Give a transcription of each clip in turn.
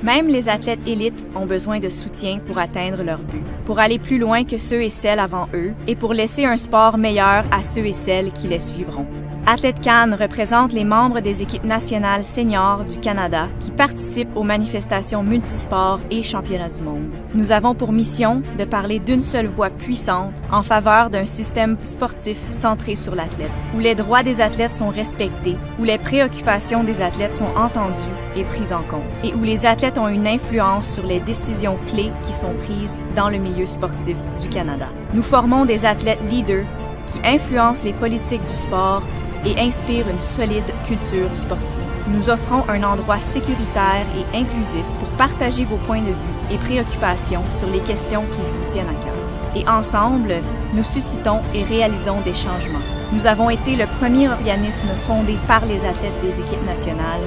Même les athlètes élites ont besoin de soutien pour atteindre leur but, pour aller plus loin que ceux et celles avant eux et pour laisser un sport meilleur à ceux et celles qui les suivront. AthletesCAN représente les membres des équipes nationales seniors du Canada qui participent aux manifestations multisports et championnats du monde. Nous avons pour mission de parler d'une seule voix puissante en faveur d'un système sportif centré sur l'athlète, où les droits des athlètes sont respectés, où les préoccupations des athlètes sont entendues et prises en compte, et où les athlètes ont une influence sur les décisions clés qui sont prises dans le milieu sportif du Canada. Nous formons des athlètes leaders qui influencent les politiques du sport et inspire une solide culture sportive. Nous offrons un endroit sécuritaire et inclusif pour partager vos points de vue et préoccupations sur les questions qui vous tiennent à cœur. Et ensemble, nous suscitons et réalisons des changements. Nous avons été le premier organisme fondé par les athlètes des équipes nationales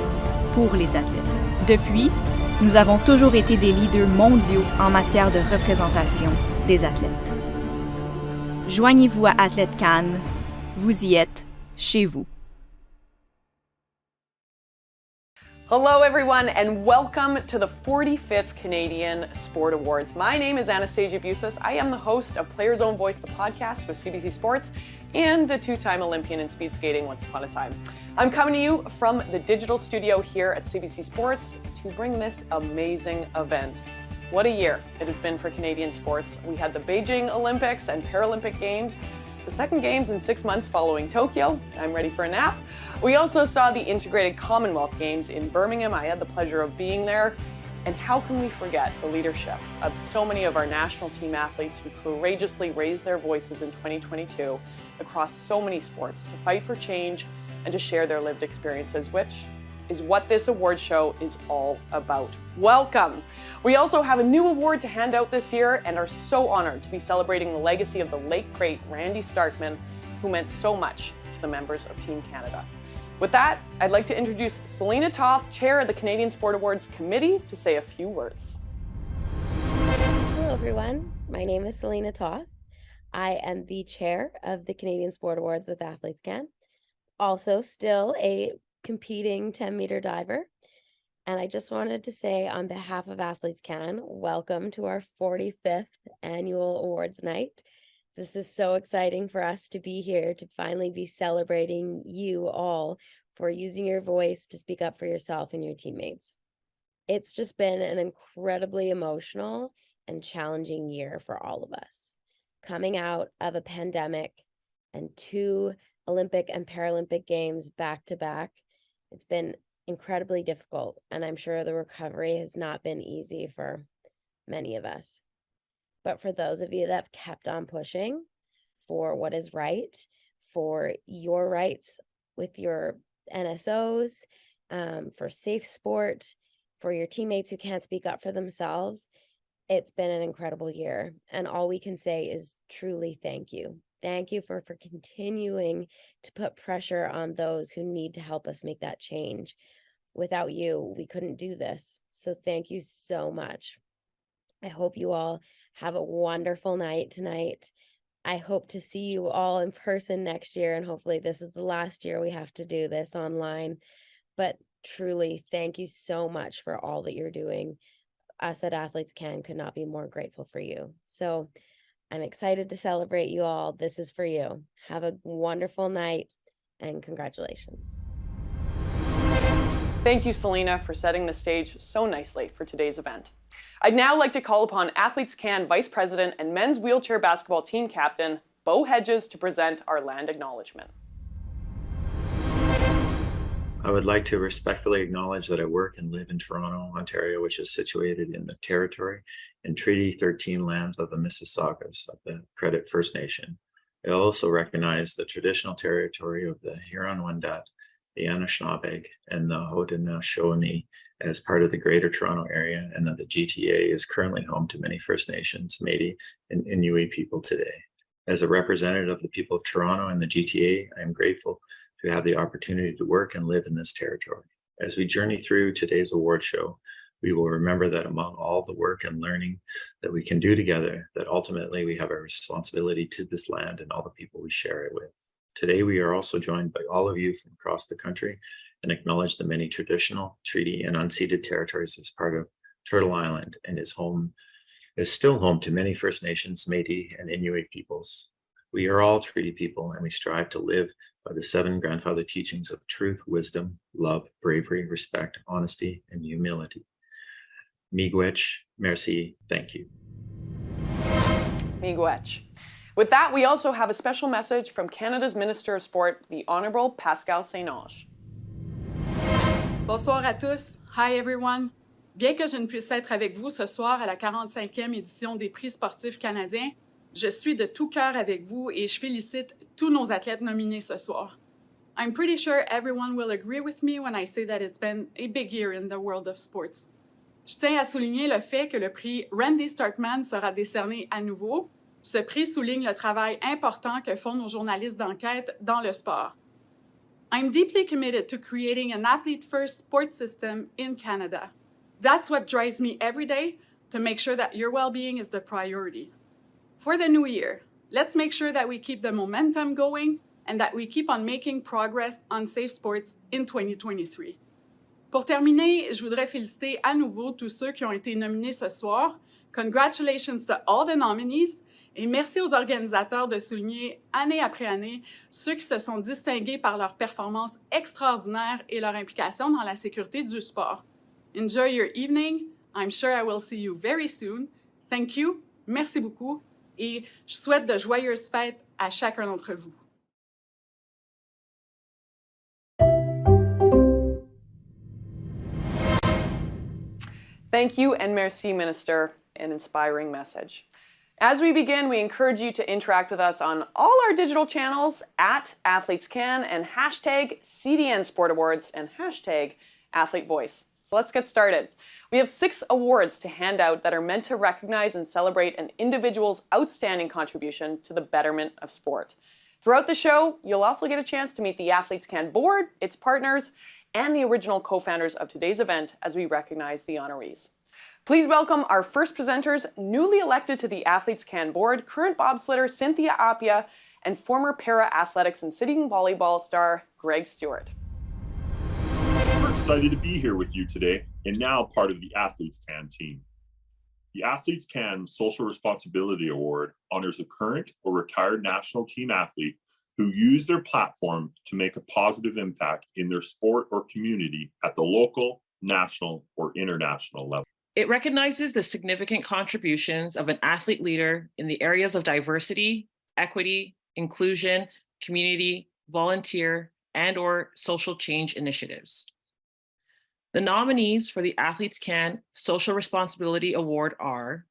pour les athlètes. Depuis, nous avons toujours été des leaders mondiaux en matière de représentation des athlètes. Joignez-vous à AthletesCAN. Vous y êtes chez vous. Hello everyone and welcome to the 45th Canadian Sport Awards. My name is Anastasia Busas. I am the host of Player's Own Voice, the podcast with CBC Sports, and a two-time Olympian in speed skating once upon a time. I'm coming to you from the digital studio here at CBC Sports to bring this amazing event. What a year it has been for Canadian sports. We had the Beijing Olympics and Paralympic Games, the second Games in 6 months following Tokyo. I'm ready for a nap. We also saw the integrated Commonwealth Games in Birmingham. I had the pleasure of being there. And how can we forget the leadership of so many of our national team athletes who courageously raised their voices in 2022 across so many sports to fight for change and to share their lived experiences, which is what this award show is all about. Welcome! We also have a new award to hand out this year and are so honored to be celebrating the legacy of the late great Randy Starkman, who meant so much to the members of Team Canada. With that, I'd like to introduce Selena Toth, Chair of the Canadian Sport Awards Committee, to say a few words. Hello everyone, my name is Selena Toth. I am the Chair of the Canadian Sport Awards with AthletesCAN. Also still a competing 10-meter diver. And I just wanted to say on behalf of AthletesCAN, welcome to our 45th annual awards night. This is so exciting for us to be here to finally be celebrating you all for using your voice to speak up for yourself and your teammates. It's just been an incredibly emotional and challenging year for all of us. Coming out of a pandemic and 2 Olympic and Paralympic Games back to back, it's been incredibly difficult, and I'm sure the recovery has not been easy for many of us. But for those of you that have kept on pushing for what is right, for your rights with your NSOs, for safe sport, for your teammates who can't speak up for themselves, it's been an incredible year. And all we can say is truly thank you. Thank you for continuing to put pressure on those who need to help us make that change. Without you, we couldn't do this. So thank you so much. I hope you all have a wonderful night tonight. I hope to see you all in person next year, and hopefully this is the last year we have to do this online. But truly, thank you so much for all that you're doing. Us at AthletesCAN could not be more grateful for you. So I'm excited to celebrate you all. This is for you. Have a wonderful night and congratulations. Thank you, Selena, for setting the stage so nicely for today's event. I'd now like to call upon AthletesCAN Vice President and Men's Wheelchair Basketball Team Captain, Bo Hedges, to present our land acknowledgement. I would like to respectfully acknowledge that I work and live in Toronto, Ontario, which is situated in the territory and Treaty 13 lands of the Mississaugas of the Credit First Nation. I also recognize the traditional territory of the Huron-Wendat, the Anishinaabe, and the Haudenosaunee as part of the Greater Toronto Area, and that the GTA is currently home to many First Nations, Métis, and Inuit people today. As a representative of the people of Toronto and the GTA, I am grateful to have the opportunity to work and live in this territory. As we journey through today's award show, we will remember that among all the work and learning that we can do together, that ultimately we have a responsibility to this land and all the people we share it with. Today, we are also joined by all of you from across the country and acknowledge the many traditional, treaty, and unceded territories as part of Turtle Island, and is still home to many First Nations, Métis, and Inuit peoples. We are all treaty people, and we strive to live by the 7 grandfather teachings of truth, wisdom, love, bravery, respect, honesty, and humility. Miigwech, merci, thank you. Miigwech. With that, we also have a special message from Canada's Minister of Sport, the Honourable Pascal Saint-Onge. Bonsoir à tous. Hi everyone. Bien que je ne puisse être avec vous ce soir à la 45e édition des Prix sportifs canadiens, je suis de tout cœur avec vous et je félicite tous nos athlètes nominés ce soir. I'm pretty sure everyone will agree with me when I say that it's been a big year in the world of sports. Je tiens à souligner le fait que le prix Randy Starkman sera décerné à nouveau. Ce prix souligne le travail important que font nos journalistes d'enquête dans le sport. I'm deeply committed to creating an athlete-first sports system in Canada. That's what drives me every day, to make sure that your well-being is the priority. For the new year, let's make sure that we keep the momentum going and that we keep on making progress on safe sports in 2023. Pour terminer, je voudrais féliciter à nouveau tous ceux qui ont été nominés ce soir. Congratulations to all the nominees. Et merci aux organisateurs de souligner année après année ceux qui se sont distingués par leur performance extraordinaire et leur implication dans la sécurité du sport. Enjoy your evening. I'm sure I will see you very soon. Thank you. Merci beaucoup. Et je souhaite de joyeuses fêtes à chacun d'entre vous. Thank you and merci, Minister. An inspiring message. As we begin, we encourage you to interact with us on all our digital channels at AthletesCAN and hashtag CDN Sport Awards and hashtag Athlete Voice. So let's get started. We have 6 awards to hand out that are meant to recognize and celebrate an individual's outstanding contribution to the betterment of sport. Throughout the show, you'll also get a chance to meet the AthletesCAN board, its partners, and the original co-founders of today's event as we recognize the honorees. Please welcome our first presenters, newly elected to the AthletesCAN board, current bobsledder Cynthia Appia, and former para-athletics and sitting volleyball star Greg Stewart. We're excited to be here with you today and now part of the AthletesCAN team. The AthletesCAN Social Responsibility Award honors a current or retired national team athlete who use their platform to make a positive impact in their sport or community at the local, national, or international level. It recognizes the significant contributions of an athlete leader in the areas of diversity, equity, inclusion, community, volunteer, and/or social change initiatives. The nominees for the AthletesCAN Social Responsibility Award are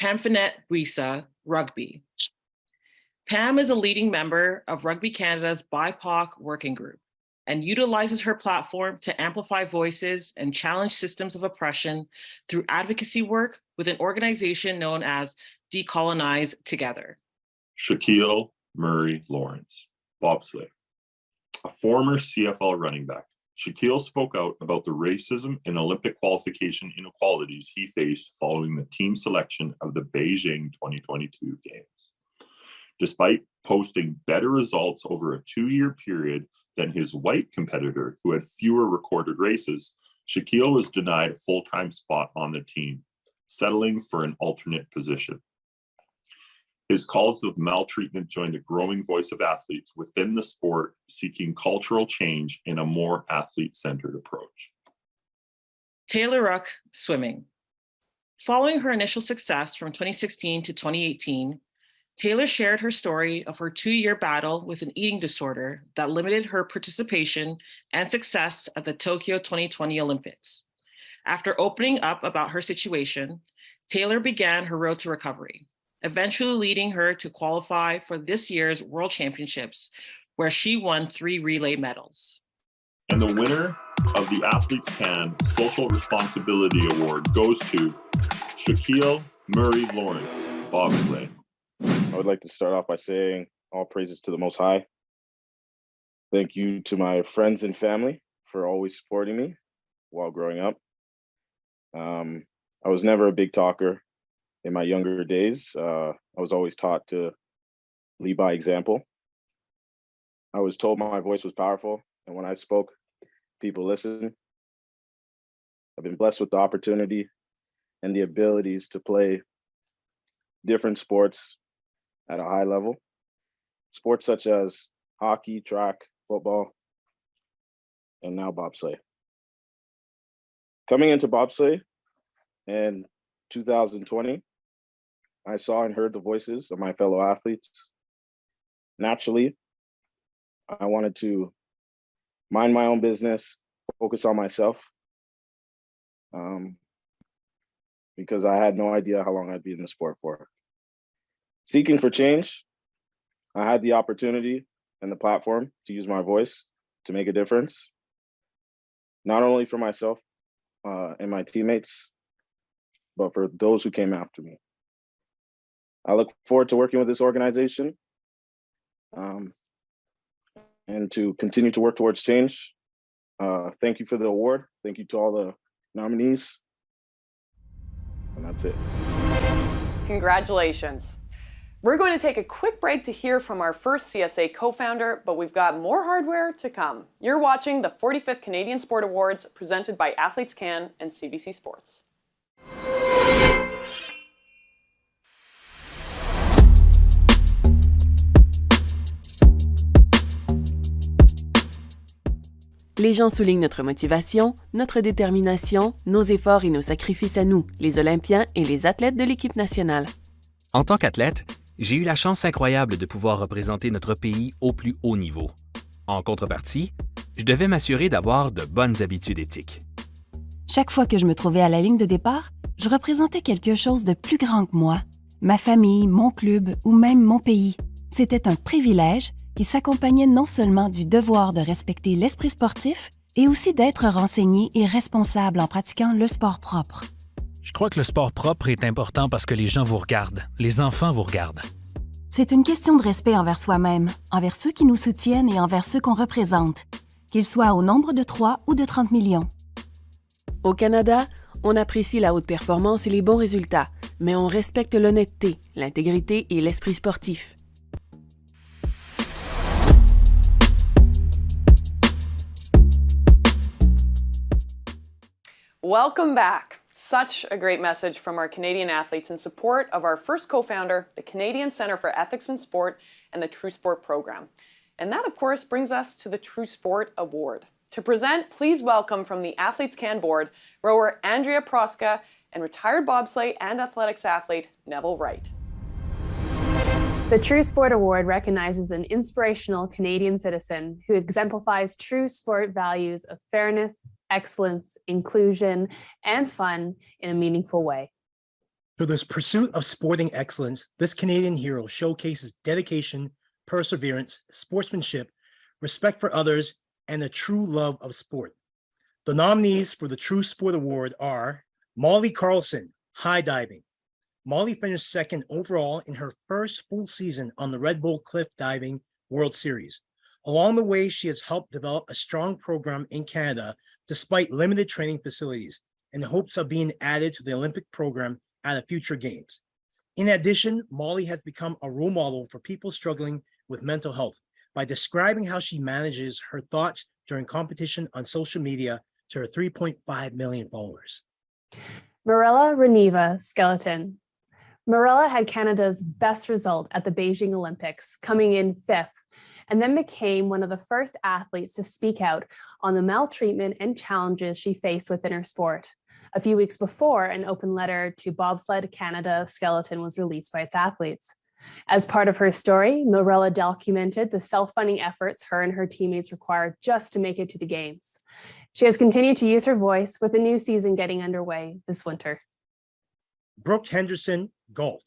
Pamphilette Buissa, Rugby. Pam is a leading member of Rugby Canada's BIPOC Working Group and utilizes her platform to amplify voices and challenge systems of oppression through advocacy work with an organization known as Decolonize Together. Shaquille Murray Lawrence, bobsleigh. A former CFL running back, Shaquille spoke out about the racism and Olympic qualification inequalities he faced following the team selection of the Beijing 2022 Games. Despite posting better results over a 2-year period than his white competitor, who had fewer recorded races, Shaquille was denied a full-time spot on the team, settling for an alternate position. His calls of maltreatment joined a growing voice of athletes within the sport seeking cultural change in a more athlete-centered approach. Taylor Ruck, swimming. Following her initial success from 2016 to 2018, Taylor shared her story of her 2-year battle with an eating disorder that limited her participation and success at the Tokyo 2020 Olympics. After opening up about her situation, Taylor began her road to recovery, eventually leading her to qualify for this year's World Championships, where she won 3 relay medals. And the winner of the AthletesCAN Social Responsibility Award goes to Shaquille Murray Lawrence, bobsleigh. I would like to start off by saying all praises to the Most High. Thank you to my friends and family for always supporting me while growing up. I was never a big talker in my younger days. I was always taught to lead by example. I was told my voice was powerful, and when I spoke, people listened. I've been blessed with the opportunity and the abilities to play different sports at a high level. Sports such as hockey, track, football, and now bobsleigh. Coming into bobsleigh in 2020, I saw and heard the voices of my fellow athletes. Naturally, I wanted to mind my own business, focus on myself, because I had no idea how long I'd be in the sport for. Seeking for change, I had the opportunity and the platform to use my voice to make a difference, not only for myself and my teammates, but for those who came after me. I look forward to working with this organization and to continue to work towards change. Thank you for the award. Thank you to all the nominees. And that's it. Congratulations. We're going to take a quick break to hear from our first CSA co-founder, but we've got more hardware to come. You're watching the 45th Canadian Sport Awards presented by AthletesCAN and CBC Sports. Les gens soulignent notre motivation, notre détermination, nos efforts et nos sacrifices à nous, les Olympiens et les athlètes de l'équipe nationale. En tant qu'athlète, j'ai eu la chance incroyable de pouvoir représenter notre pays au plus haut niveau. En contrepartie, je devais m'assurer d'avoir de bonnes habitudes éthiques. Chaque fois que je me trouvais à la ligne de départ, je représentais quelque chose de plus grand que moi, ma famille, mon club ou même mon pays. C'était un privilège qui s'accompagnait non seulement du devoir de respecter l'esprit sportif, et aussi d'être renseigné et responsable en pratiquant le sport propre. Je crois que le sport propre est important parce que les gens vous regardent, les enfants vous regardent. C'est une question de respect envers soi-même, envers ceux qui nous soutiennent et envers ceux qu'on représente, qu'ils soient au nombre de 3 ou de 30 millions. Au Canada, on apprécie la haute performance et les bons résultats, mais on respecte l'honnêteté, l'intégrité et l'esprit sportif. Welcome back. Such a great message from our Canadian athletes in support of our first co-founder, the Canadian Centre for Ethics in Sport and the True Sport program. And that, of course, brings us to the True Sport Award. To present, please welcome from the AthletesCAN board, rower Andrea Proska and retired bobsleigh and athletics athlete Neville Wright. The True Sport Award recognizes an inspirational Canadian citizen who exemplifies true sport values of fairness, excellence, inclusion, and fun in a meaningful way. Through this pursuit of sporting excellence, this Canadian hero showcases dedication, perseverance, sportsmanship, respect for others, and a true love of sport. The nominees for the True Sport Award are Molly Carlson, high diving. Molly finished second overall in her first full season on the Red Bull Cliff Diving World Series. Along the way, she has helped develop a strong program in Canada despite limited training facilities in hopes of being added to the Olympic program at a future games. In addition, Molly has become a role model for people struggling with mental health by describing how she manages her thoughts during competition on social media to her 3.5 million followers. Marella Reneva Skeleton. Marella had Canada's best result at the Beijing Olympics, coming in 5th, and then became one of the first athletes to speak out on the maltreatment and challenges she faced within her sport. A few weeks before, an open letter to Bobsled Canada Skeleton was released by its athletes. As part of her story, Marella documented the self-funding efforts her and her teammates required just to make it to the Games. She has continued to use her voice with the new season getting underway this winter. Brooke Henderson, golf.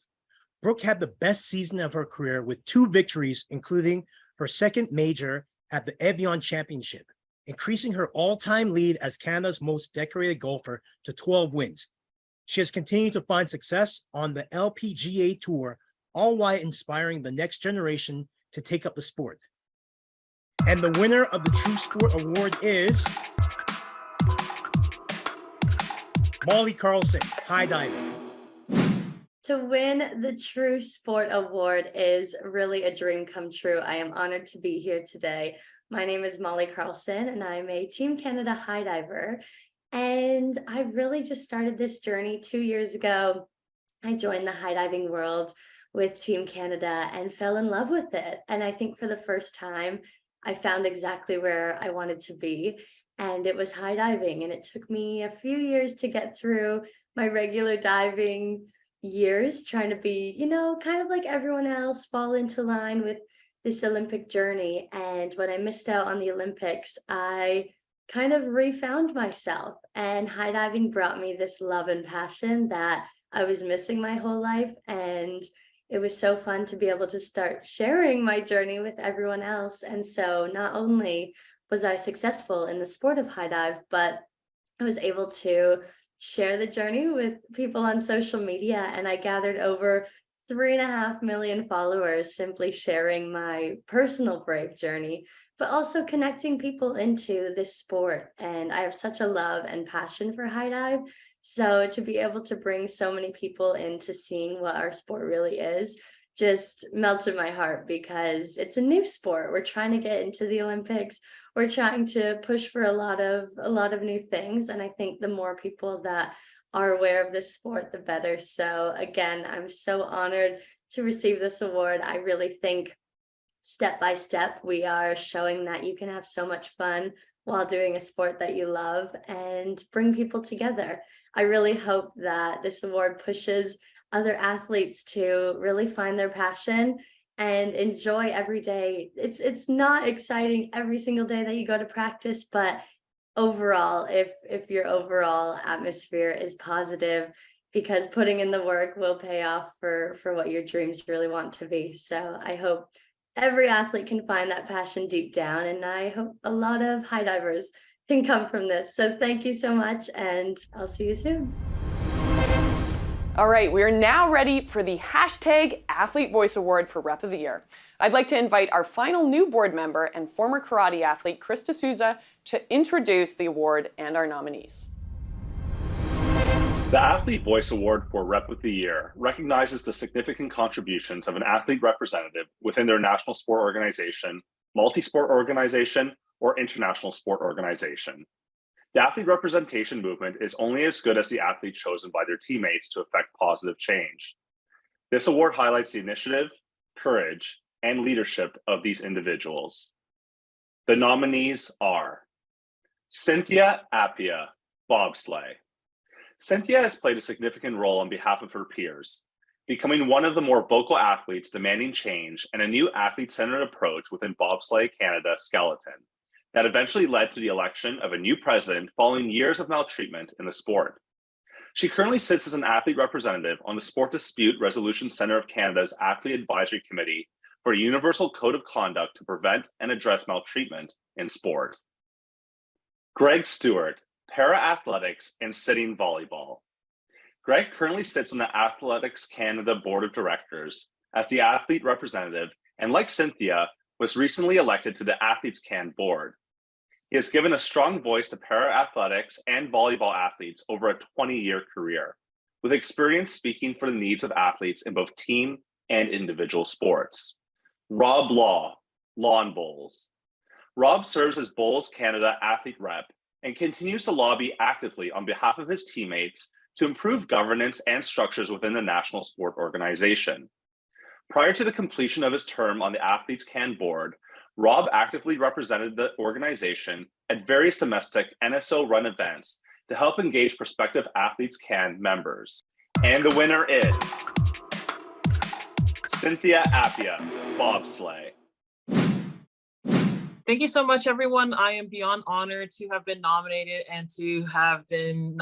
Brooke had the best season of her career with 2 victories, including her second major at the Evian Championship, increasing her all-time lead as Canada's most decorated golfer to 12 wins. She has continued to find success on the LPGA Tour, all while inspiring the next generation to take up the sport. And the winner of the True Sport Award is Molly Carlson, high diving. To win the True Sport Award is really a dream come true. I am honored to be here today. My name is Molly Carlson, and I'm a Team Canada high diver. And I really just started this journey 2 years ago. I joined the high diving world with Team Canada and fell in love with it. And I think for the first time, I found exactly where I wanted to be. And it was high diving. And it took me a few years to get through my regular diving years, trying to be, kind of like everyone else, fall into line with this Olympic journey. And when I missed out on the Olympics, I kind of refound myself, and high diving brought me this love and passion that I was missing my whole life. And it was so fun to be able to start sharing my journey with everyone else. And so not only was I successful in the sport of high dive, but I was able to share the journey with people on social media. And I gathered over 3.5 million followers simply sharing my personal brave journey, but also connecting people into this sport. And I have such a love and passion for high dive. So to be able to bring so many people into seeing what our sport really is just melted my heart, because it's a new sport. We're trying to get into the Olympics. We're trying to push for a lot of new things. And I think the more people that are aware of this sport, the better. So again, I'm so honored to receive this award. I really think step by step, we are showing that you can have so much fun while doing a sport that you love and bring people together. I really hope that this award pushes other athletes to really find their passion and enjoy every day. It's not exciting every single day that you go to practice, but overall, if your overall atmosphere is positive, because putting in the work will pay off for what your dreams really want to be. So I hope every athlete can find that passion deep down, and I hope a lot of high divers can come from this. So thank you so much, and I'll see you soon. All right, we are now ready for the hashtag Athlete Voice Award for Rep of the Year. I'd like to invite our final new board member and former karate athlete, Chris D'Souza, to introduce the award and our nominees. The Athlete Voice Award for Rep of the Year recognizes the significant contributions of an athlete representative within their national sport organization, multi-sport organization, or international sport organization. The athlete representation movement is only as good as the athlete chosen by their teammates to effect positive change. This award highlights the initiative, courage, and leadership of these individuals. The nominees are Cynthia Appia, bobsleigh. Cynthia has played a significant role on behalf of her peers, becoming one of the more vocal athletes demanding change and a new athlete-centered approach within Bobsleigh Canada skeleton that eventually led to the election of a new president following years of maltreatment in the sport. She currently sits as an athlete representative on the Sport Dispute Resolution Centre of Canada's Athlete Advisory Committee for a Universal Code of Conduct to prevent and address maltreatment in sport. Greg Stewart, para-athletics and sitting volleyball. Greg currently sits on the Athletics Canada Board of Directors as the athlete representative, and like Cynthia, was recently elected to the AthletesCAN board. He has given a strong voice to para-athletics and volleyball athletes over a 20-year career, with experience speaking for the needs of athletes in both team and individual sports. Rob Law, Lawn Bowls. Rob serves as Bowls Canada athlete rep and continues to lobby actively on behalf of his teammates to improve governance and structures within the national sport organization. Prior to the completion of his term on the AthletesCAN board, Rob actively represented the organization at various domestic NSO-run events to help engage prospective AthletesCAN members. And the winner is Cynthia Appia, bobsleigh. Thank you so much, everyone. I am beyond honored to have been nominated and to have been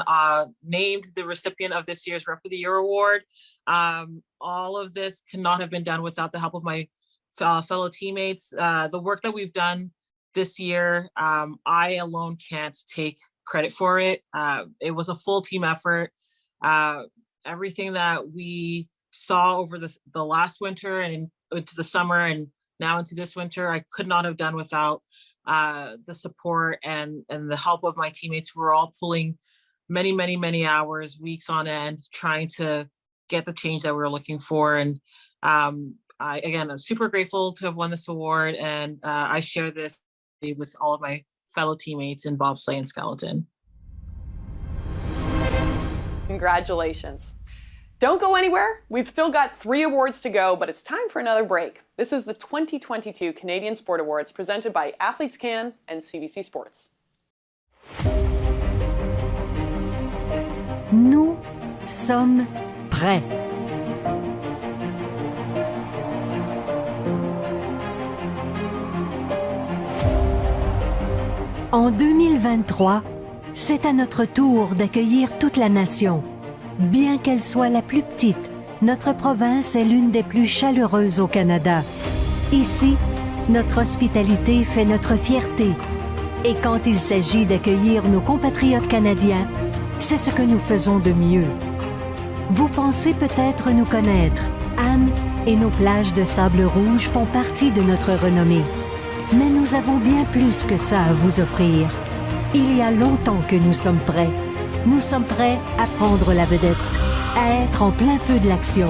named the recipient of this year's Rep of the Year award. All of this could not have been done without the help of my fellow teammates. The work that we've done this year, I alone can't take credit for it. It was a full team effort. Everything that we saw over the last winter and into the summer and now into this winter, I could not have done without the support and the help of my teammates who were all pulling many hours, weeks on end, trying to get the change that we were looking for. And I'm super grateful to have won this award, and I share this with all of my fellow teammates in bobsleigh and skeleton. Congratulations. Don't go anywhere. We've still got 3 awards to go, but it's time for another break. This is the 2022 Canadian Sport Awards presented by AthletesCAN and CBC Sports. Nous sommes prêts. En 2023, c'est à notre tour d'accueillir toute la nation. Bien qu'elle soit la plus petite, notre province est l'une des plus chaleureuses au Canada. Ici, notre hospitalité fait notre fierté. Et quand il s'agit d'accueillir nos compatriotes canadiens, c'est ce que nous faisons de mieux. Vous pensez peut-être nous connaître. Anne et nos plages de sable rouge font partie de notre renommée. Mais nous avons bien plus que ça à vous offrir. Il y a longtemps que nous sommes prêts. Nous sommes prêts à prendre la vedette, à être en plein feu de l'action,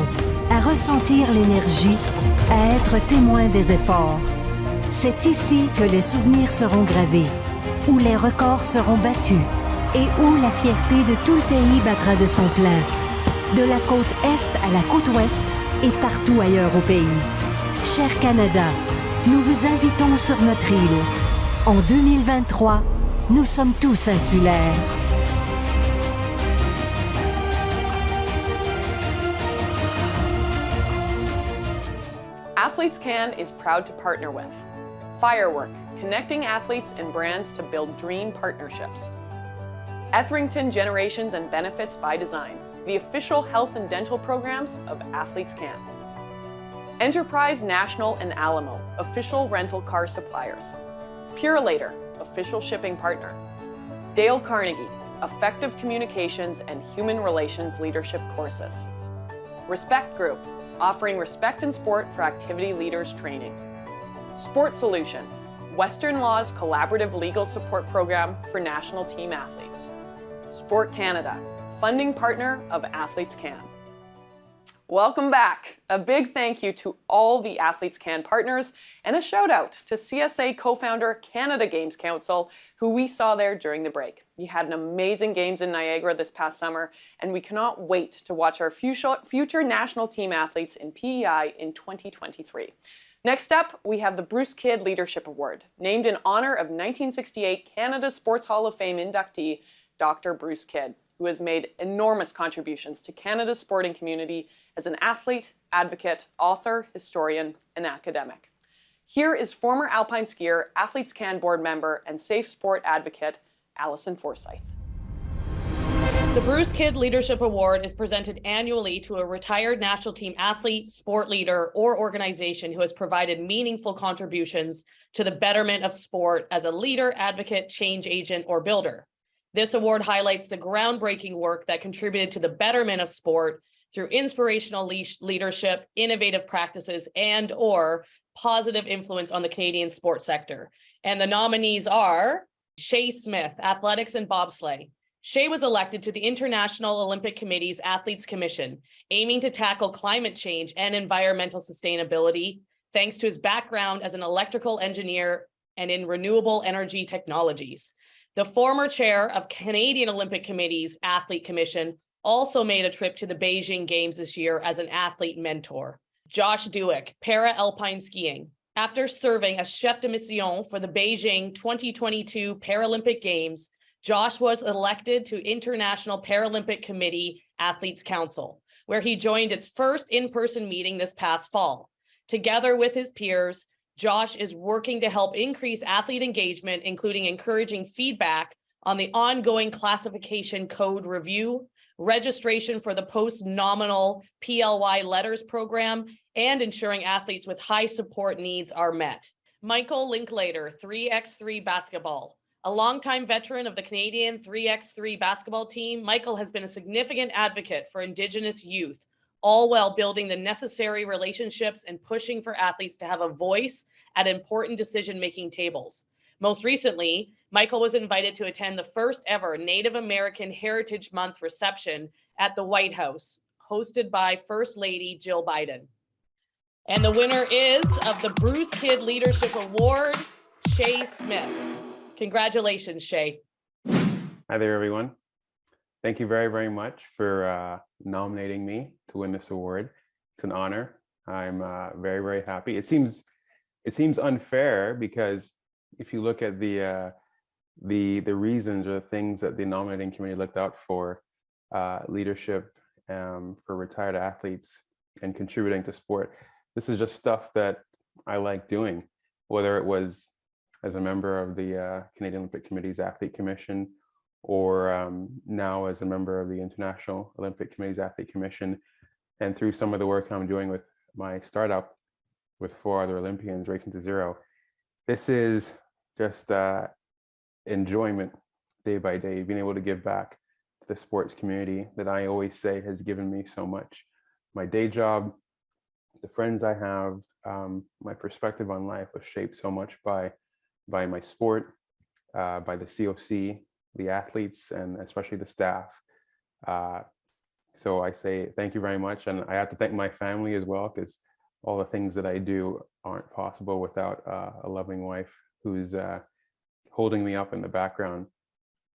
à ressentir l'énergie, à être témoins des efforts. C'est ici que les souvenirs seront gravés, où les records seront battus et où la fierté de tout le pays battra de son plein. De la côte Est à la côte Ouest et partout ailleurs au pays. Cher Canada, nous vous invitons sur notre île. En 2023, nous sommes tous insulaires. AthletesCAN is proud to partner with Firework, connecting athletes and brands to build dream partnerships. Etherington Generations and Benefits by Design, the official health and dental programs of AthletesCAN. Enterprise National and Alamo, official rental car suppliers. Purelator, official shipping partner. Dale Carnegie, effective communications and human relations leadership courses. Respect Group, offering respect in sport for activity leaders training. Sport Solution, Western Law's collaborative legal support program for national team athletes. Sport Canada, funding partner of AthletesCAN. Welcome back. A big thank you to all the AthletesCAN partners and a shout out to CSA co-founder Canada Games Council, who we saw there during the break. You had an amazing games in Niagara this past summer, and we cannot wait to watch our future national team athletes in PEI in 2023. Next up, we have the Bruce Kidd Leadership Award, named in honor of 1968 Canada Sports Hall of Fame inductee, Dr. Bruce Kidd, who has made enormous contributions to Canada's sporting community as an athlete, advocate, author, historian, and academic. Here is former alpine skier, AthletesCAN board member, and safe sport advocate, Allison Forsyth. The Bruce Kidd Leadership Award is presented annually to a retired national team athlete, sport leader, or organization who has provided meaningful contributions to the betterment of sport as a leader, advocate, change agent, or builder. This award highlights the groundbreaking work that contributed to the betterment of sport through inspirational leadership, innovative practices, and/or positive influence on the Canadian sports sector. And the nominees are Shay Smith, athletics and bobsleigh. Shay was elected to the International Olympic Committee's Athletes Commission, aiming to tackle climate change and environmental sustainability, thanks to his background as an electrical engineer and in renewable energy technologies. The former chair of Canadian Olympic Committee's Athlete Commission also made a trip to the Beijing Games this year as an athlete mentor. Josh Dewick, para-alpine skiing. After serving as chef de mission for the Beijing 2022 Paralympic Games, Josh was elected to International Paralympic Committee Athletes Council, where he joined its first in-person meeting this past fall. Together with his peers, Josh is working to help increase athlete engagement, including encouraging feedback on the ongoing classification code review, registration for the post-nominal PLY letters program, and ensuring athletes with high support needs are met. Michael Linklater, 3x3 basketball. A longtime veteran of the Canadian 3x3 basketball team, Michael has been a significant advocate for Indigenous youth, all while building the necessary relationships and pushing for athletes to have a voice at important decision-making tables. Most recently, Michael was invited to attend the first ever Native American Heritage Month reception at the White House, hosted by First Lady Jill Biden. And the winner is of the Bruce Kidd Leadership Award, Shay Smith. Congratulations, Shay. Hi there, everyone. Thank you very, very much for nominating me to win this award. It's an honor. I'm very, very happy. It seems unfair because if you look at the reasons or the things that the nominating committee looked out for, leadership for retired athletes and contributing to sport, this is just stuff that I like doing, whether it was as a member of the Canadian Olympic Committee's Athlete Commission, or now as a member of the International Olympic Committee's Athlete Commission, and through some of the work I'm doing with my startup with 4 other Olympians racing to zero. This is just enjoyment day by day, being able to give back to the sports community that I always say has given me so much. My day job, the friends I have, my perspective on life was shaped so much by my sport, by the COC, the athletes, and especially the staff. So I say thank you very much. And I have to thank my family as well, because all the things that I do aren't possible without a loving wife who's holding me up in the background.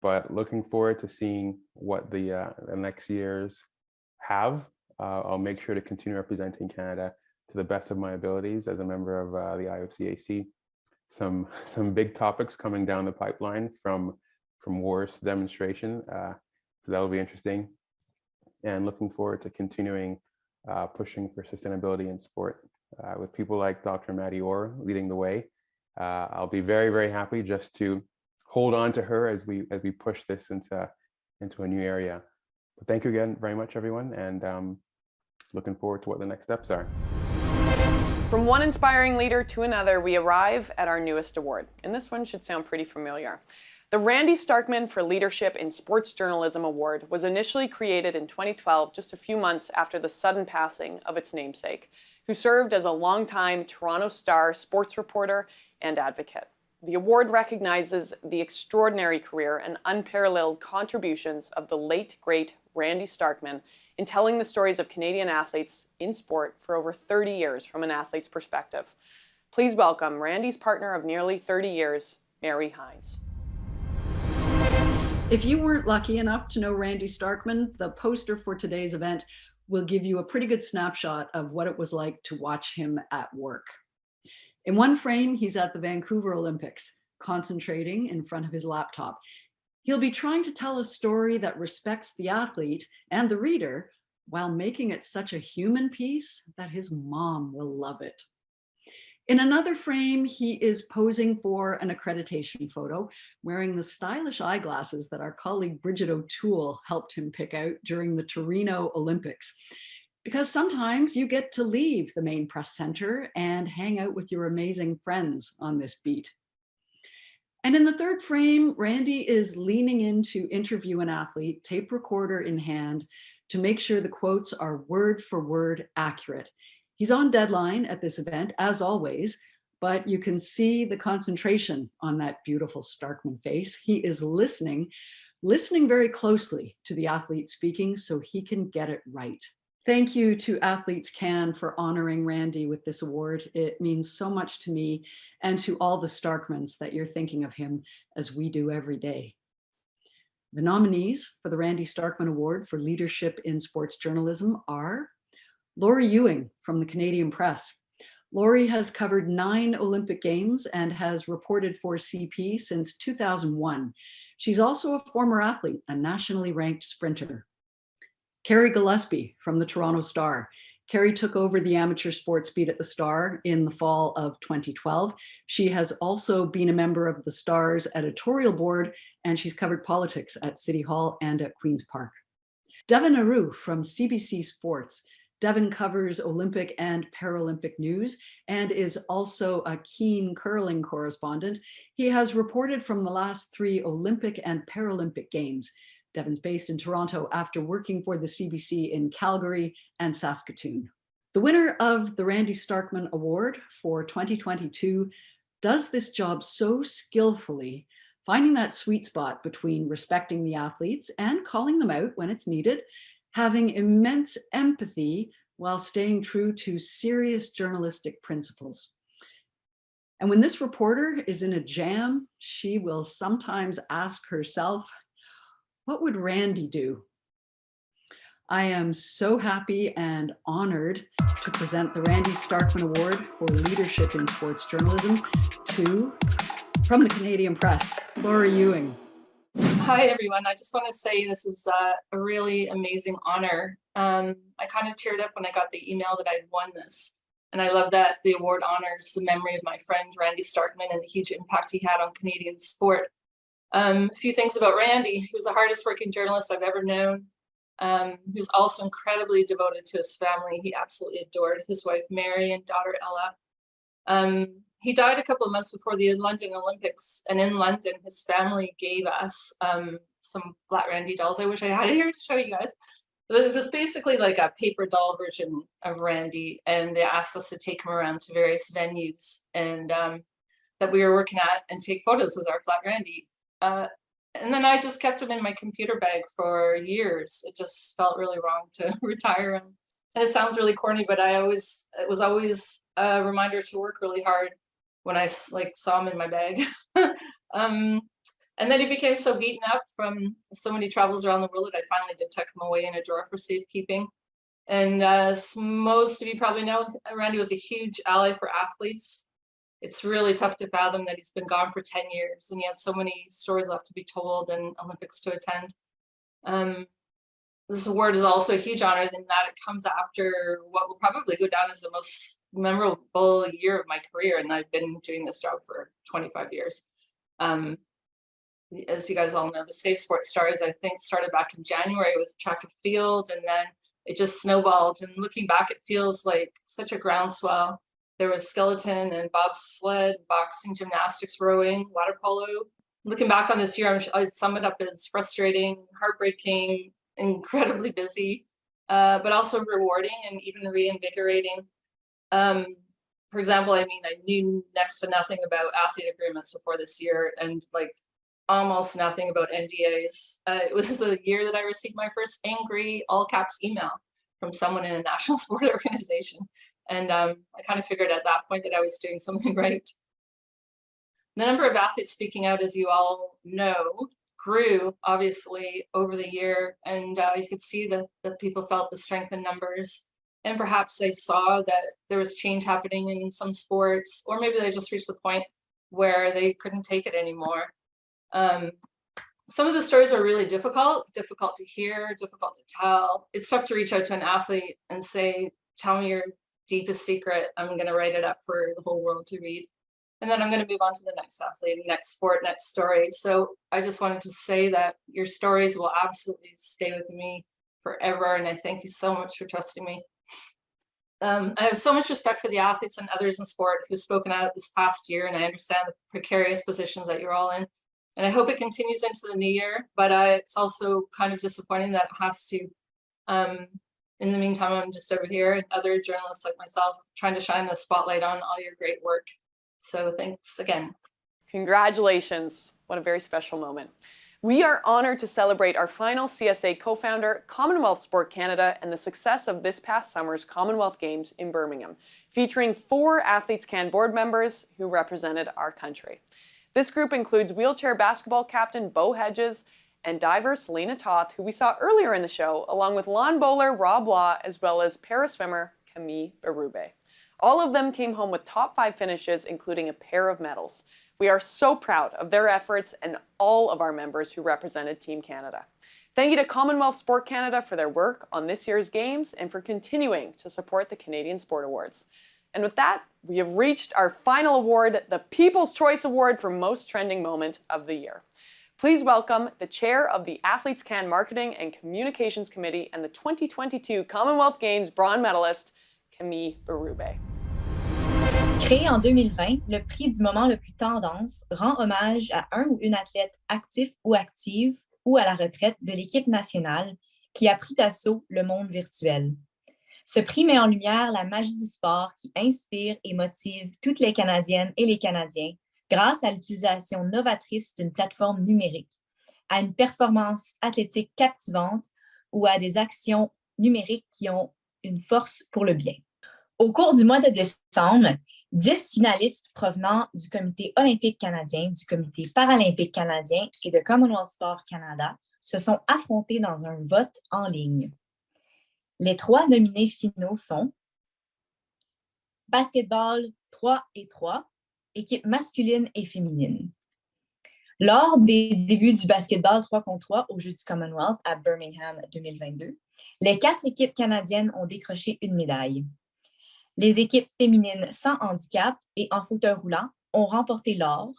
But looking forward to seeing what the next years have. I'll make sure to continue representing Canada to the best of my abilities as a member of the IOCAC. Some big topics coming down the pipeline from wars to demonstration. So that'll be interesting. And looking forward to continuing pushing for sustainability in sport with people like Dr. Maddie Orr leading the way. I'll be very, very happy just to hold on to her as we push this into a new area. But thank you again very much, everyone, and looking forward to what the next steps are. From one inspiring leader to another, we arrive at our newest award, and this one should sound pretty familiar. The Randy Starkman for Leadership in Sports Journalism Award was initially created in 2012, just a few months after the sudden passing of its namesake, who served as a longtime Toronto Star sports reporter and advocate. The award recognizes the extraordinary career and unparalleled contributions of the late, great Randy Starkman in telling the stories of Canadian athletes in sport for over 30 years from an athlete's perspective. Please welcome Randy's partner of nearly 30 years, Mary Hines. If you weren't lucky enough to know Randy Starkman, the poster for today's event will give you a pretty good snapshot of what it was like to watch him at work. In one frame, he's at the Vancouver Olympics, concentrating in front of his laptop. He'll be trying to tell a story that respects the athlete and the reader while making it such a human piece that his mom will love it. In another frame, he is posing for an accreditation photo, wearing the stylish eyeglasses that our colleague Bridget O'Toole helped him pick out during the Torino Olympics. Because sometimes you get to leave the main press center and hang out with your amazing friends on this beat. And in the third frame, Randy is leaning in to interview an athlete, tape recorder in hand, to make sure the quotes are word for word accurate. He's on deadline at this event, as always, but you can see the concentration on that beautiful Starkman face. He is listening very closely to the athlete speaking so he can get it right. Thank you to AthletesCAN for honoring Randy with this award. It means so much to me and to all the Starkmans that you're thinking of him as we do every day. The nominees for the Randy Starkman Award for Leadership in Sports Journalism are Laurie Ewing from the Canadian Press. Laurie has covered 9 Olympic Games and has reported for CP since 2001. She's also a former athlete, a nationally ranked sprinter. Carrie Gillespie from the Toronto Star. Carrie took over the amateur sports beat at the Star in the fall of 2012. She has also been a member of the Star's editorial board, and she's covered politics at City Hall and at Queen's Park. Devin Aru from CBC Sports. Devin covers Olympic and Paralympic news and is also a keen curling correspondent. He has reported from the last 3 Olympic and Paralympic Games. Devin's based in Toronto after working for the CBC in Calgary and Saskatoon. The winner of the Randy Starkman Award for 2022 does this job so skillfully, finding that sweet spot between respecting the athletes and calling them out when it's needed, having immense empathy while staying true to serious journalistic principles. And when this reporter is in a jam, she will sometimes ask herself, what would Randy do? I am so happy and honored to present the Randy Starkman Award for Leadership in Sports Journalism from the Canadian Press, Laura Ewing. Hi, everyone. I just want to say this is a really amazing honor. I kind of teared up when I got the email that I'd won this. And I love that the award honors the memory of my friend, Randy Starkman, and the huge impact he had on Canadian sport. A few things about Randy. He was the hardest working journalist I've ever known. He was also incredibly devoted to his family. He absolutely adored his wife, Mary, and daughter, Ella. He died a couple of months before the London Olympics, and in London, his family gave us some Flat Randy dolls. I wish I had it here to show you guys. But it was basically like a paper doll version of Randy, and they asked us to take him around to various venues and that we were working at and take photos with our Flat Randy. And then I just kept him in my computer bag for years. It just felt really wrong to retire him. And it sounds really corny, but it was always a reminder to work really hard when I saw him in my bag. And then he became so beaten up from so many travels around the world that I finally did tuck him away in a drawer for safekeeping. And as most of you probably know, Randy was a huge ally for athletes. It's really tough to fathom that he's been gone for 10 years and he had so many stories left to be told and Olympics to attend. This award is also a huge honor in that it comes after what will probably go down as the most memorable year of my career. And I've been doing this job for 25 years. As you guys all know, the Safe Sports Stars, I think, started back in January with track and field, and then it just snowballed. And looking back, it feels like such a groundswell. There was skeleton and bobsled, boxing, gymnastics, rowing, water polo. Looking back on this year, I'd sum it up as frustrating, heartbreaking, incredibly busy, but also rewarding and even reinvigorating. For example, I knew next to nothing about athlete agreements before this year and almost nothing about NDAs. It was a year that I received my first angry all caps email from someone in a national sport organization. And I kind of figured at that point that I was doing something right. The number of athletes speaking out, as you all know, grew obviously over the year. And you could see that people felt the strength in numbers. And perhaps they saw that there was change happening in some sports, or maybe they just reached the point where they couldn't take it anymore. Some of the stories are really difficult to hear, difficult to tell. It's tough to reach out to an athlete and say, tell me your deepest secret. I'm going to write it up for the whole world to read. And then I'm going to move on to the next athlete, next sport, next story. So I just wanted to say that your stories will absolutely stay with me forever. And I thank you so much for trusting me. I have so much respect for the athletes and others in sport who've spoken out this past year, and I understand the precarious positions that you're all in. And I hope it continues into the new year, but it's also kind of disappointing that it has to. In the meantime, I'm just over here and other journalists like myself trying to shine the spotlight on all your great work. So thanks again. Congratulations. What a very special moment. We are honored to celebrate our final CSA co-founder, Commonwealth Sport Canada, and the success of this past summer's Commonwealth Games in Birmingham, featuring 4 AthletesCAN board members who represented our country. This group includes wheelchair basketball captain Bo Hedges and diver Selena Toth, who we saw earlier in the show, along with lawn bowler Rob Law, as well as para-swimmer Camille Berube. All of them came home with top 5 finishes, including a pair of medals. We are so proud of their efforts and all of our members who represented Team Canada. Thank you to Commonwealth Sport Canada for their work on this year's Games and for continuing to support the Canadian Sport Awards. And with that, we have reached our final award, the People's Choice Award for Most Trending Moment of the Year. Please welcome the chair of the AthletesCAN Marketing and Communications Committee and the 2022 Commonwealth Games bronze medalist, Camille Berube. Créé en 2020, le prix du moment le plus tendance rend hommage à un ou une athlète actif ou active ou à la retraite de l'équipe nationale qui a pris d'assaut le monde virtuel. Ce prix met en lumière la magie du sport qui inspire et motive toutes les Canadiennes et les Canadiens grâce à l'utilisation novatrice d'une plateforme numérique, à une performance athlétique captivante ou à des actions numériques qui ont une force pour le bien. Au cours du mois de décembre, 10 finalistes provenant du Comité olympique canadien, du Comité paralympique canadien et de Commonwealth Sport Canada se sont affrontés dans un vote en ligne. Les 3 nominés finaux sont basketball 3 et 3, équipe masculine et féminine. Lors des débuts du basketball 3 contre 3 aux Jeux du Commonwealth à Birmingham 2022, les 4 équipes canadiennes ont décroché une médaille. Les équipes féminines sans handicap et en fauteuil roulant ont remporté l'or.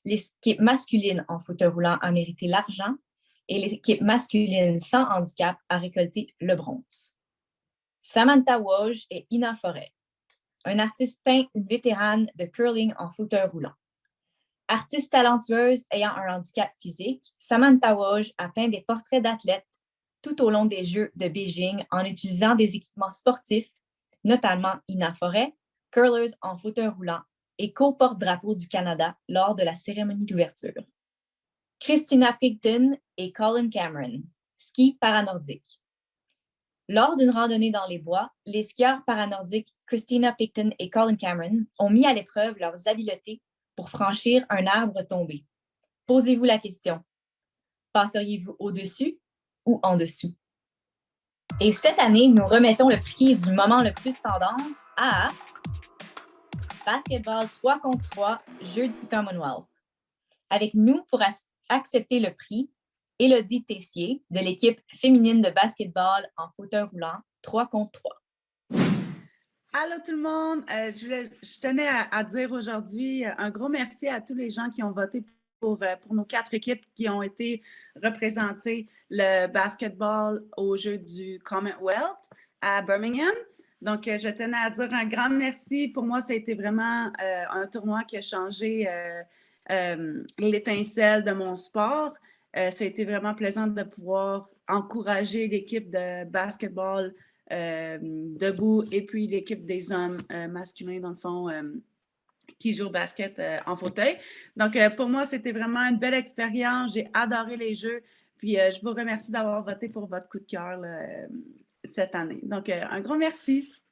L'équipe masculine en fauteuil roulant a mérité l'argent et l'équipe masculine sans handicap a récolté le bronze. Samantha Woj et Ina Forêt, un artiste peintre, une vétérane de curling en fauteuil roulant. Artiste talentueuse ayant un handicap physique, Samantha Woj a peint des portraits d'athlètes tout au long des Jeux de Beijing en utilisant des équipements sportifs, notamment Ina Forêt, curlers en fauteuil roulant et co-porte-drapeau du Canada lors de la cérémonie d'ouverture. Christina Picton et Colin Cameron, ski paranordique. Lors d'une randonnée dans les bois, les skieurs paranordiques Christina Picton et Colin Cameron ont mis à l'épreuve leurs habiletés pour franchir un arbre tombé. Posez-vous la question, passeriez-vous au-dessus ou en dessous? Et cette année, nous remettons le prix du moment le plus tendance à Basketball 3 contre 3, Jeux du Commonwealth. Avec nous pour accepter le prix, Élodie Tessier de l'équipe féminine de basketball en fauteuil roulant 3 contre 3. Allô tout le monde, je tenais à dire aujourd'hui un gros merci à tous les gens qui ont voté pour nos 4 équipes qui ont été représentées le basketball aux Jeux du Commonwealth à Birmingham. Donc, je tenais à dire un grand merci. Pour moi, ça a été vraiment un tournoi qui a changé l'étincelle de mon sport. Ça a été vraiment plaisant de pouvoir encourager l'équipe de basketball debout et puis l'équipe des hommes masculins, dans le fond, qui jouent au basket en fauteuil. Donc, pour moi, c'était vraiment une belle expérience. J'ai adoré les jeux. Puis, je vous remercie d'avoir voté pour votre coup de cœur cette année. Donc, un grand merci.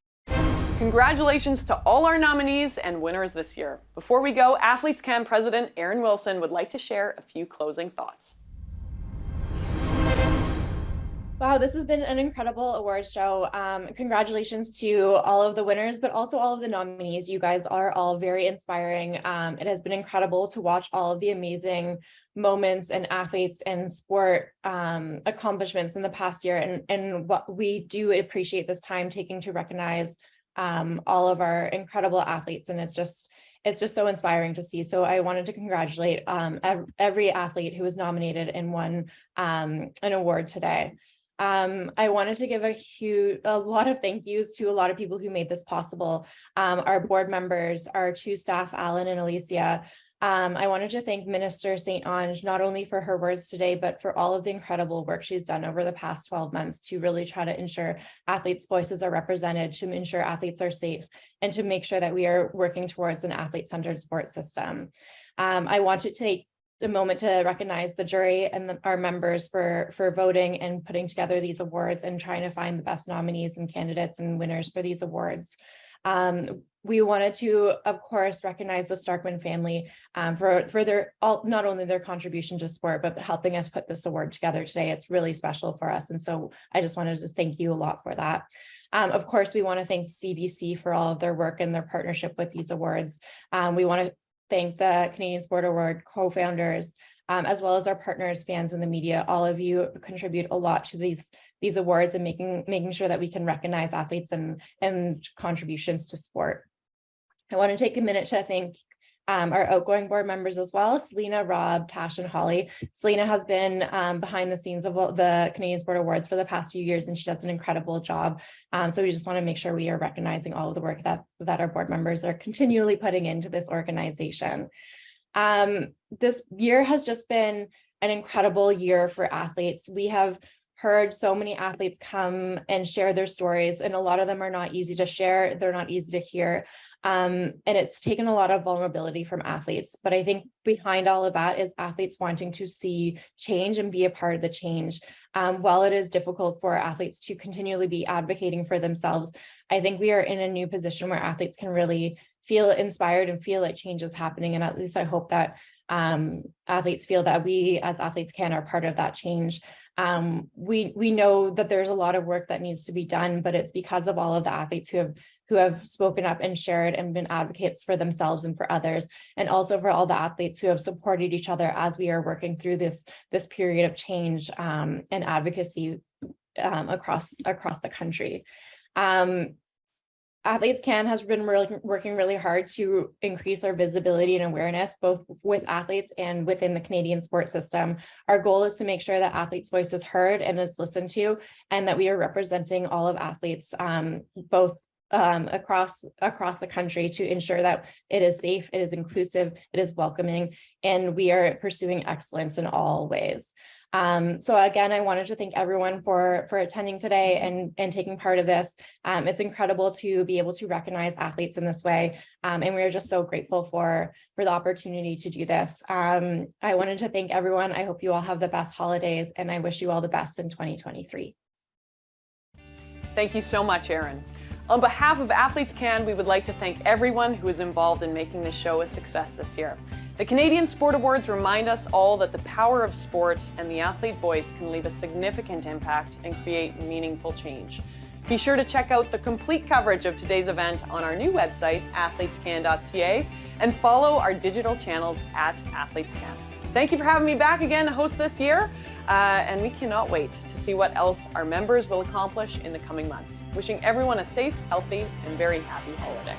Congratulations to all our nominees and winners this year. Before we go, AthletesCAN President Aaron Wilson would like to share a few closing thoughts. Wow, this has been an incredible awards show. Congratulations to all of the winners, but also all of the nominees. You guys are all very inspiring. It has been incredible to watch all of the amazing moments and athletes and sport accomplishments in the past year. And what we do appreciate this time taking to recognize all of our incredible athletes. And it's just so inspiring to see. So I wanted to congratulate every athlete who was nominated and won an award today. I wanted to give a lot of thank yous to a lot of people who made this possible. Our board members, our 2 staff, Alan and Alicia. I wanted to thank Minister St. Ange, not only for her words today, but for all of the incredible work she's done over the past 12 months to really try to ensure athletes' voices are represented, to ensure athletes are safe, and to make sure that we are working towards an athlete-centered sports system. I want to take a moment to recognize the jury and our members for voting and putting together these awards and trying to find the best nominees and candidates and winners for these awards. We wanted to, of course, recognize the Starkman family for their not only their contribution to sport, but helping us put this award together today. It's really special for us. And so I just wanted to thank you a lot for that. Of course, we want to thank CBC for all of their work and their partnership with these awards. We want to thank the Canadian Sport Award co-founders, as well as our partners, fans, and the media. All of you contribute a lot to these awards and making sure that we can recognize athletes and contributions to sport. I want to take a minute to thank our outgoing board members as well, Selena, Rob, Tash, and Holly. Selena has been behind the scenes of the Canadian Sport Awards for the past few years, and she does an incredible job. So we just want to make sure we are recognizing all of the work that our board members are continually putting into this organization. This year has just been an incredible year for athletes. We have heard so many athletes come and share their stories, and a lot of them are not easy to share. They're not easy to hear. And it's taken a lot of vulnerability from athletes. But I think behind all of that is athletes wanting to see change and be a part of the change. While it is difficult for athletes to continually be advocating for themselves, I think we are in a new position where athletes can really feel inspired and feel like change is happening. And at least I hope that athletes feel that we as AthletesCAN are part of that change. We know that there's a lot of work that needs to be done, but it's because of all of the athletes who have spoken up and shared and been advocates for themselves and for others, and also for all the athletes who have supported each other as we are working through this period of change and advocacy across the country. AthletesCAN has been working really hard to increase our visibility and awareness, both with athletes and within the Canadian sports system. Our goal is to make sure that athletes' voice is heard and is listened to, and that we are representing all of athletes, both across the country, to ensure that it is safe, it is inclusive, it is welcoming, and we are pursuing excellence in all ways. So again, I wanted to thank everyone for attending today and taking part of this. It's incredible to be able to recognize athletes in this way. And we're just so grateful for the opportunity to do this. I wanted to thank everyone. I hope you all have the best holidays, and I wish you all the best in 2023. Thank you so much, Erin. On behalf of AthletesCAN, we would like to thank everyone who is involved in making this show a success this year. The Canadian Sport Awards remind us all that the power of sport and the athlete voice can leave a significant impact and create meaningful change. Be sure to check out the complete coverage of today's event on our new website, athletescan.ca, and follow our digital channels at AthletesCAN. Thank you for having me back again to host this year, and we cannot wait to see what else our members will accomplish in the coming months. Wishing everyone a safe, healthy, and very happy holiday.